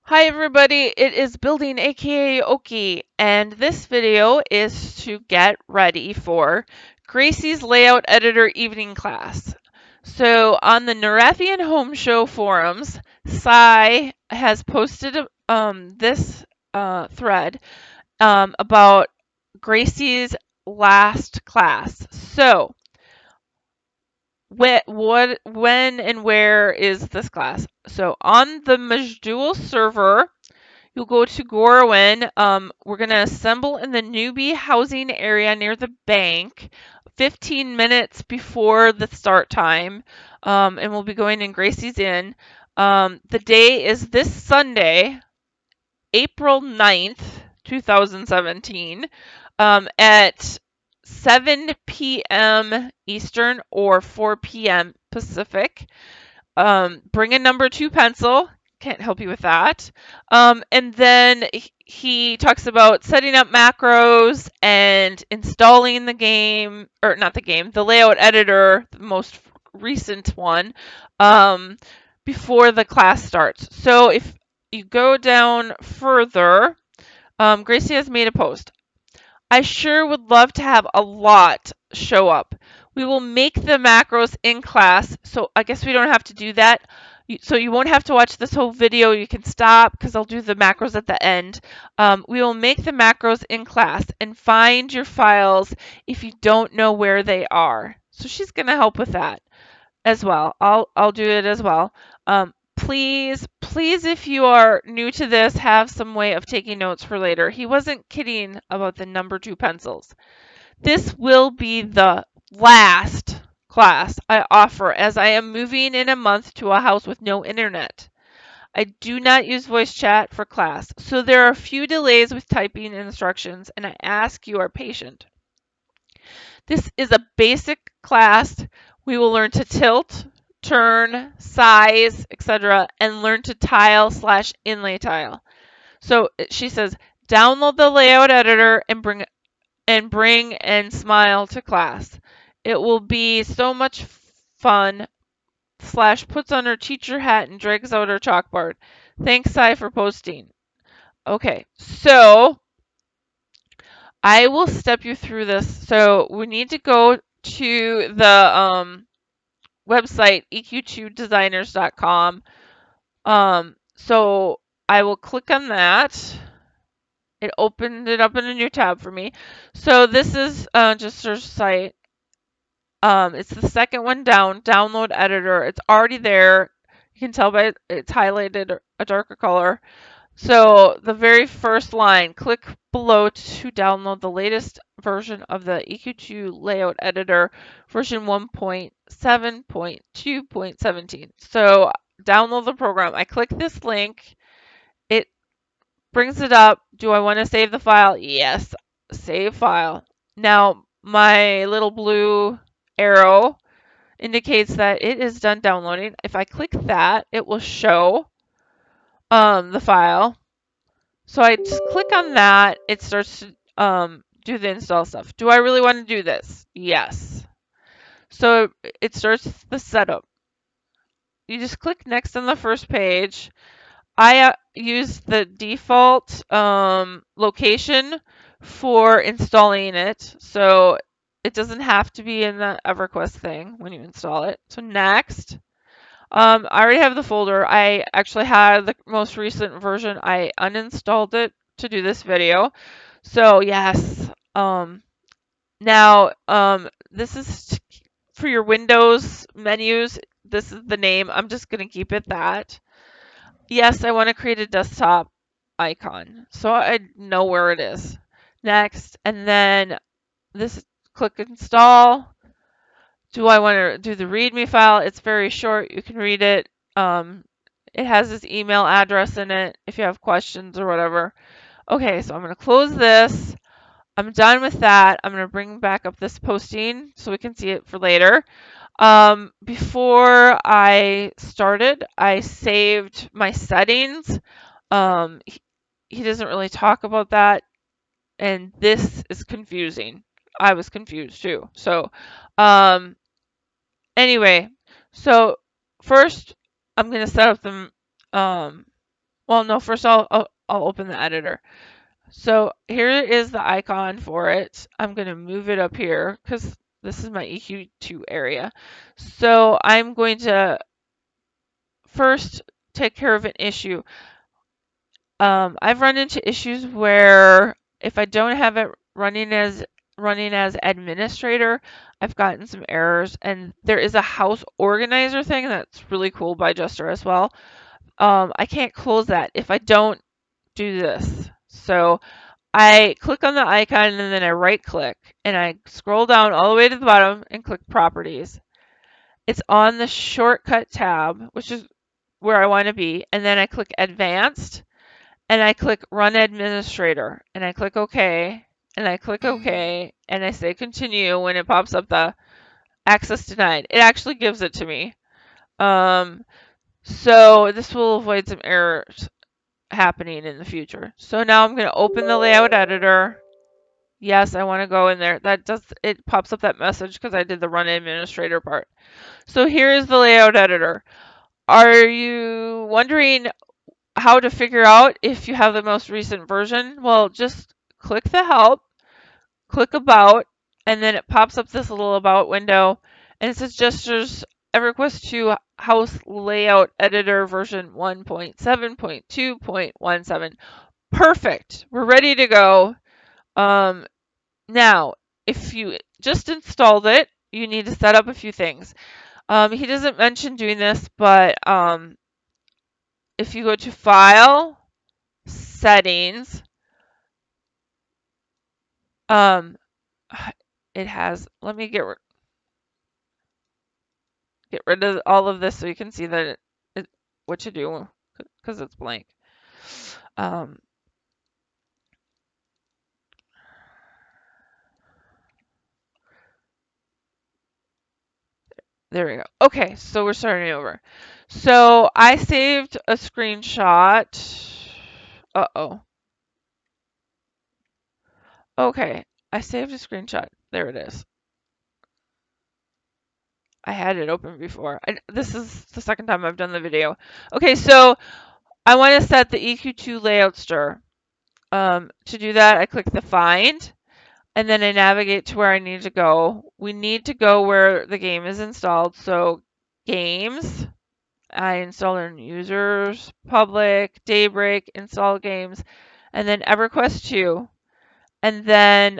Hi everybody, it is Building aka Oki, and this video is to get ready for Gracie's Layout Editor evening class. So on the Narathian Home Show forums, Sai has posted this thread about Gracie's last class. So when and where is this class? So on the Majdoul server, you'll go to Gorwin. We're going to assemble in the newbie housing area near the bank 15 minutes before the start time. And we'll be going in Gracie's Inn. The day is this Sunday, April 9th, 2017, at 7 p.m. Eastern or 4 p.m. Pacific. Bring a number 2 pencil. Can't help you with that. And then he talks about setting up macros and installing the game, or not the game, the layout editor, the most recent one, before the class starts. So if you go down further, Gracee has made a post. I sure would love to have a lot show up. We will make the macros in class, so I guess we don't have to do that. So you won't have to watch this whole video. You can stop because I'll do the macros at the end. We will make the macros in class and find your files if you don't know where they are. So she's going to help with that as well. I'll do it as well. Please, if you are new to this, have some way of taking notes for later. He wasn't kidding about the number 2 pencils. This will be the last class I offer as I am moving in a month to a house with no internet. I do not use voice chat for class, so there are a few delays with typing instructions, and I ask you are patient. This is a basic class. We will learn to tilt, turn, size, etc., and learn to tile/inlay tile. So she says, download the layout editor and bring and smile to class. It will be so much fun. / puts on her teacher hat and drags out her chalkboard. Thanks, Sai, for posting. Okay, so I will step you through this. So we need to go to the website eq2designers.com. So I will click on that. It opened it up in a new tab for me. So this is just our site. It's the second one down, download editor. It's already there. You can tell by it's highlighted a darker color. So the very first line, click below to download the latest version of the EQ2 layout editor, version 1.7.2.17. So download the program. I click this link. It brings it up. Do I want to save the file? Yes, save file. Now my little blue arrow indicates that it is done downloading. If I click that, it will show the file. So I just click on that. It starts to do the install stuff. Do I really want to do this? Yes. So it starts the setup. You just click next on the first page. I use the default location for installing it. So it doesn't have to be in the Everquest thing when you install it. So next. I already have the folder. I actually had the most recent version. I uninstalled it to do this video. So yes. Now this is for your Windows menus. This is the name. I'm just gonna keep it that. Yes, I want to create a desktop icon so I know where it is. Next, and then this click install. Do I want to do the README file? It's very short. You can read it. It has his email address in it if you have questions or whatever. Okay, so I'm going to close this. I'm done with that. I'm going to bring back up this posting so we can see it for later. Before I started, I saved my settings. He doesn't really talk about that, and this is confusing. I was confused too. So, anyway, so first I'm going to set up the Well, no, first I'll open the editor. So here is the icon for it. I'm going to move it up here because this is my EQ2 area. So I'm going to first take care of an issue. I've run into issues where if I don't have it running as administrator, I've gotten some errors, and there is a house organizer thing that's really cool by Juster as well. I can't close that if I don't do this. So I click on the icon and then I right click and I scroll down all the way to the bottom and click properties. It's on the shortcut tab, which is where I want to be, and then I click advanced and I click run administrator and I click OK and I click OK and I say continue when it pops up the access denied. It actually gives it to me. So this will avoid some errors happening in the future. So now I'm going to open the layout editor. Yes, I want to go in there. It pops up that message because I did the run administrator part. So here is the layout editor. Are you wondering how to figure out if you have the most recent version? Well, just click the help, click about, and then it pops up this little about window, and it says Gestures Everquest 2 House Layout Editor version 1.7.2.17. Perfect. We're ready to go. Now, if you just installed it, you need to set up a few things. He doesn't mention doing this, but if you go to File, Settings, it has, let me get rid of all of this so you can see that what to do because it's blank. There we go. Okay, so we're starting over. So I saved a screenshot. Uh-oh. Okay, I saved a screenshot. There it is. I had it open before. This is the second time I've done the video. Okay, so I want to set the EQ2 layout stir. To do that, I click the find, and then I navigate to where I need to go. We need to go where the game is installed. So games, I install in users, public, Daybreak, install games, and then Everquest 2. And then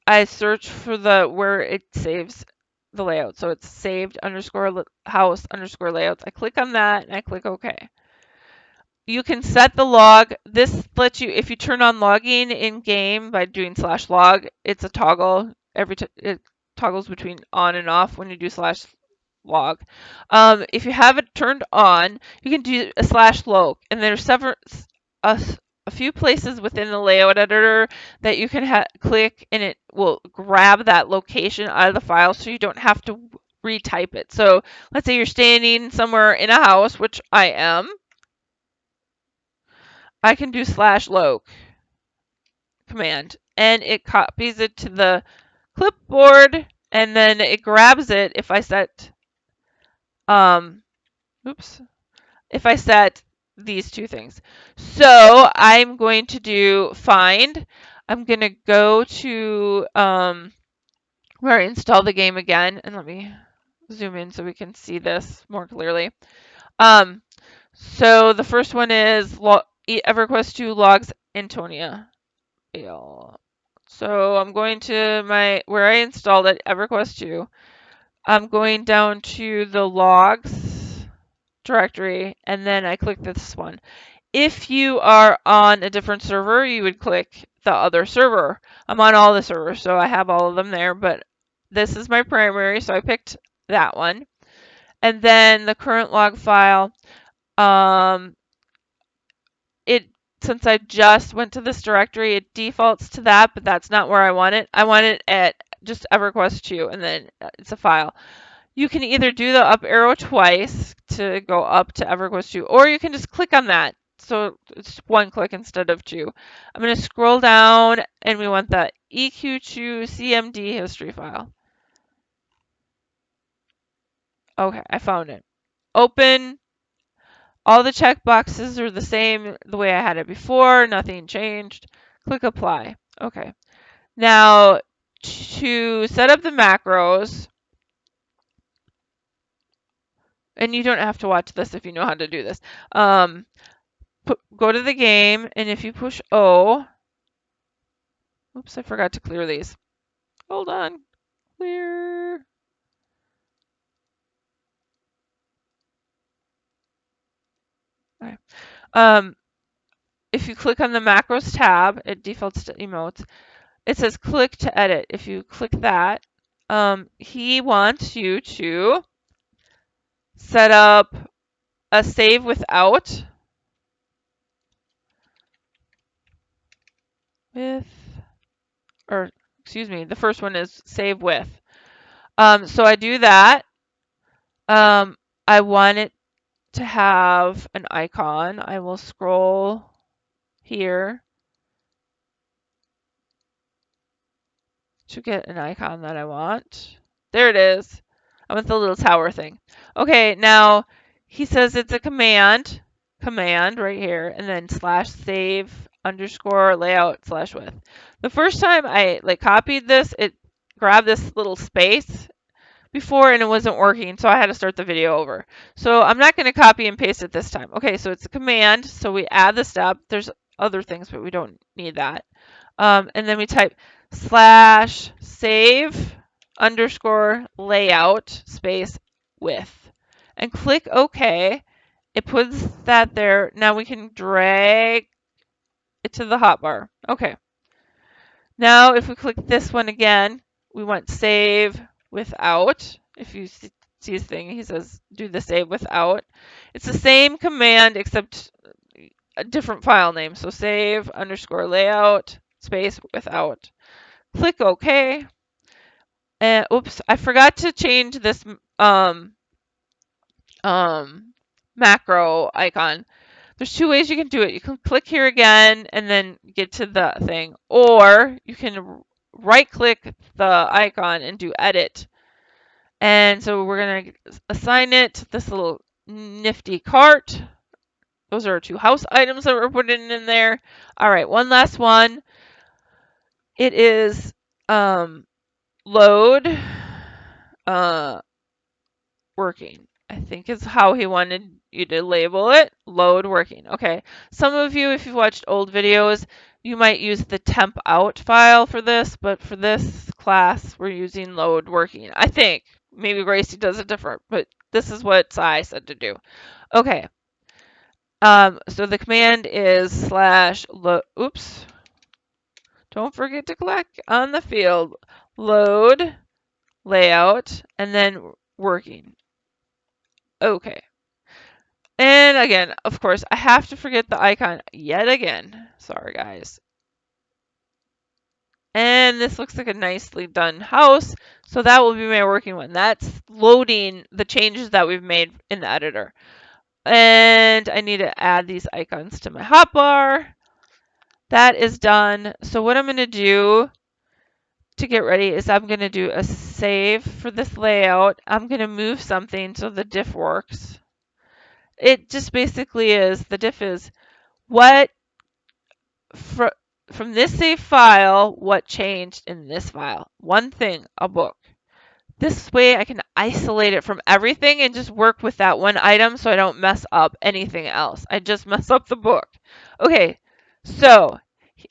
I search for where it saves the layout. So it's saved underscore house underscore layouts. I click on that and I click OK. You can set the log. This lets you, if you turn on logging in game by doing /log, it's a toggle. It toggles between on and off when you do /log. If you have it turned on, you can do a /log, and there's a few places within the layout editor that you can click, and it will grab that location out of the file so you don't have to retype it. So let's say you're standing somewhere in a house, which I am. I can do /log command, and it copies it to the clipboard, and then it grabs it if I set if I set these two things. So I'm going to do find. I'm going to go to where I install the game again, and let me zoom in so we can see this more clearly. So the first one is Everquest 2 logs Antonia. So I'm going to where I installed it, Everquest 2. I'm going down to the logs directory, and then I click this one. If you are on a different server, you would click the other server. I'm on all the servers, so I have all of them there, but this is my primary, so I picked that one. And then the current log file, since I just went to this directory, it defaults to that, but that's not where I want it. I want it at just Everquest 2, and then it's a file. You can either do the up arrow twice to go up to Everquest 2, or you can just click on that. So it's one click instead of two. I'm going to scroll down, and we want the EQ2 CMD history file. Okay, I found it. Open. All the check boxes are the same the way I had it before. Nothing changed. Click apply. Okay. Now to set up the macros, and you don't have to watch this if you know how to do this. Go to the game, and if you push O, oops, I forgot to clear these. Hold on. Clear. Okay. If you click on the macros tab, it defaults to emotes. It says click to edit. If you click that, he wants you to set up a save without, or excuse me, the first one is save with. So I do that. I want it to have an icon. I will scroll here to get an icon that I want. There it is. I want the little tower thing. Okay, now he says it's a command right here, and then /save _ layout /with. The first time I copied this, it grabbed this little space before and it wasn't working, so I had to start the video over. So I'm not going to copy and paste it this time. Okay, so it's a command, so we add the step. There's other things, but we don't need that. And then we type /save _ layout /with and click OK. It puts that there. Now we can drag it to the hotbar. Okay. Now if we click this one again, we want save without. If you see his thing, he says do the save without. It's the same command except a different file name. So save _ layout without. Click OK. And oops, I forgot to change this macro icon. There's two ways you can do it. You can click here again and then get to the thing, or you can right click the icon and do edit. And so we're going to assign it this little nifty cart. Those are our two house items that we're putting in there. All right, one last one. It is load working. I think is how he wanted you to label it. Load working. Okay. Some of you, if you've watched old videos, you might use the temp out file for this, but for this class, we're using load working. I think. Maybe Gracee does it different, but this is what I said to do. Okay. So the command is oops. Don't forget to click on the field. Load, layout, and then working. Okay. And again, of course, I have to forget the icon yet again. Sorry, guys. And this looks like a nicely done house. So that will be my working one. That's loading the changes that we've made in the editor. And I need to add these icons to my hotbar. That is done. So what I'm going to do to get ready is I'm going to do a save for this layout. I'm going to move something so the diff works. It just basically is, the diff is what from this save file, what changed in this file. One thing, a book. This way I can isolate it from everything and just work with that one item so I don't mess up anything else. I just mess up the book. Okay, so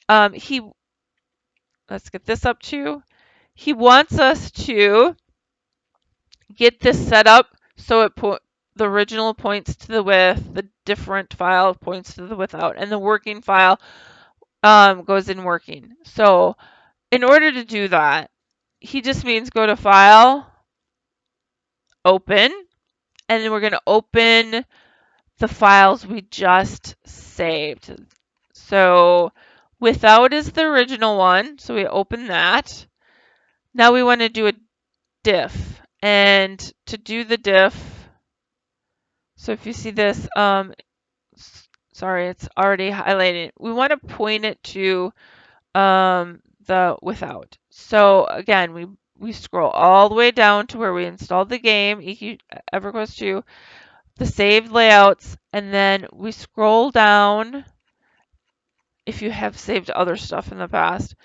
let's get this up too. He wants us to get this set up so the original points to the with, the different file points to the without, and the working file goes in working. So in order to do that, he just means go to File, Open, and then we're going to open the files we just saved. So without is the original one, so we open that. Now we want to do a diff, and to do the diff, so if you see this, sorry, it's already highlighted. We want to point it to the without. So again, we scroll all the way down to where we installed the game, Everquest 2. the saved layouts, and then we scroll down. If you have saved other stuff in the past,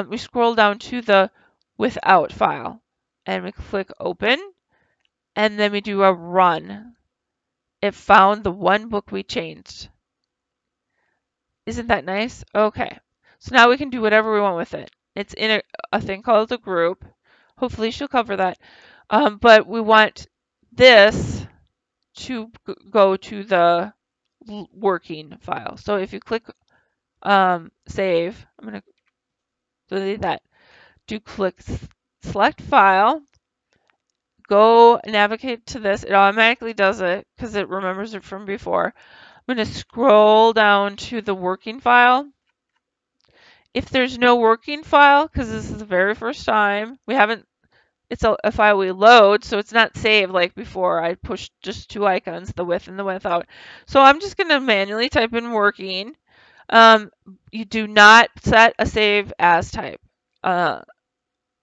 we scroll down to the without file, and we click open, and then we do a run. It found the one book we changed. Isn't that nice? Okay. So now we can do whatever we want with it. It's in a thing called a group. Hopefully she'll cover that. But we want this to go to the working file. So if you click save, I'm going to delete that. Do click select file. Go navigate to this. It automatically does it because it remembers it from before. I'm going to scroll down to the working file. If there's no working file, because this is the very first time, we haven't, it's a file we load, so it's not saved like before. I pushed just two icons, the with and the without. So I'm just going to manually type in working. You do not set a save as type.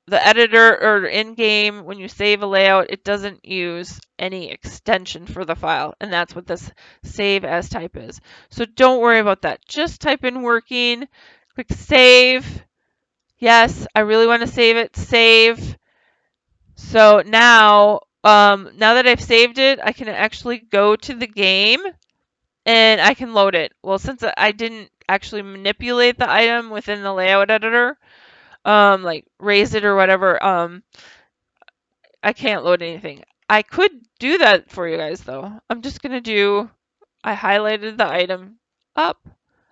The editor or in-game, when you save a layout, it doesn't use any extension for the file, and that's what this save as type is. So don't worry about that. Just type in working, click save. Yes, I really want to save it. Save. So now, now that I've saved it, I can actually go to the game and I can load it. Well, since I didn't actually manipulate the item within the layout editor, like raise it or whatever, I can't load anything. I could do that for you guys though. I'm just gonna do, I highlighted the item up.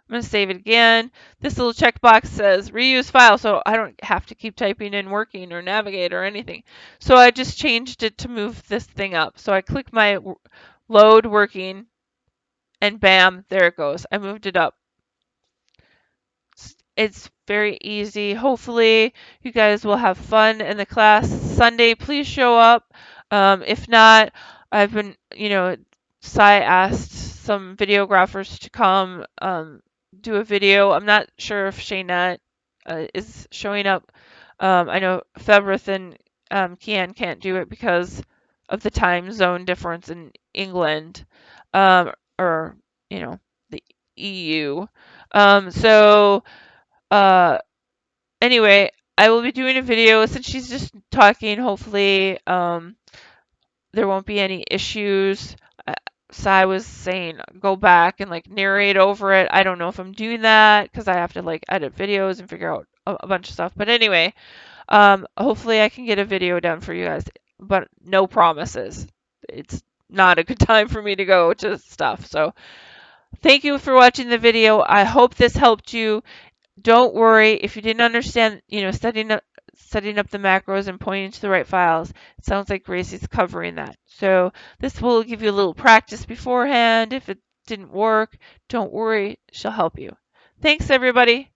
I'm going to save it again. This little checkbox says reuse file, so I don't have to keep typing in working or navigate or anything. So I just changed it to move this thing up. So I click my load working, and bam, there it goes. I moved it up. It's very easy. Hopefully you guys will have fun in the class Sunday. Please show up. If not, I've been, Sai asked some videographers to come do a video. I'm not sure if Shaynette is showing up. I know Febrith and Kian can't do it because of the time zone difference in England, or, the EU. So anyway, I will be doing a video since she's just talking. Hopefully, there won't be any issues. Sai was saying go back and like narrate over it. I don't know if I'm doing that because I have to like edit videos and figure out a bunch of stuff. But anyway, hopefully I can get a video done for you guys, but no promises. It's not a good time for me to go to stuff. So thank you for watching the video. I hope this helped you. Don't worry if you didn't understand, setting up the macros and pointing to the right files. It sounds like Gracie's covering that. So this will give you a little practice beforehand. If it didn't work, don't worry, she'll help you. Thanks, everybody.